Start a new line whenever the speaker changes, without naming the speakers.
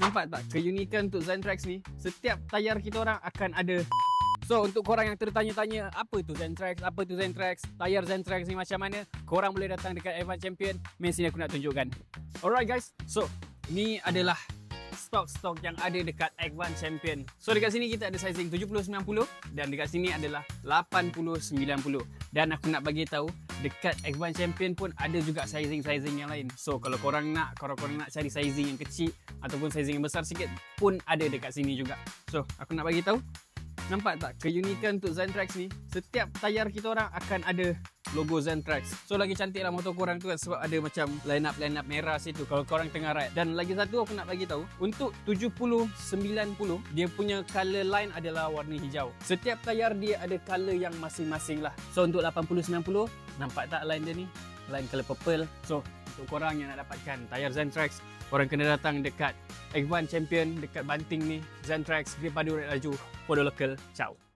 Nampak tak keunikan untuk Zentrax ni? Setiap tayar kita orang akan ada. So untuk korang yang tertanya-tanya apa tu Zentrax, apa tu Zentrax, tayar Zentrax ni macam mana, korang boleh datang dekat Advance Champion. Main sini aku nak tunjukkan. Alright guys, so ni adalah stok-stok yang ada dekat Advance Champion. So dekat sini kita ada sizing 70-90 dan dekat sini adalah 80-90. Dan aku nak bagi tahu dekat Advance Champion pun ada juga sizing-sizing yang lain. So kalau korang nak cari sizing yang kecil ataupun sizing yang besar sikit pun ada dekat sini juga. So aku nak bagi tahu. Nampak tak keunikan untuk Zentrax ni? Setiap tayar kita orang akan ada logo Zentrax. So lagi cantik lah motor korang tu kan, sebab ada macam line up merah situ kalau korang tengah ride. Dan lagi satu aku nak bagi tahu, untuk 70-90 dia punya color line adalah warna hijau. Setiap tayar dia ada color yang masing-masing lah. So untuk 80-90 nampak tak line dia ni? Line color purple. So untuk korang yang nak dapatkan tayar Zentrax, korang kena datang dekat Advance Champion dekat Banting ni, Zentrax, grip padu red laju, Podo Local. Ciao.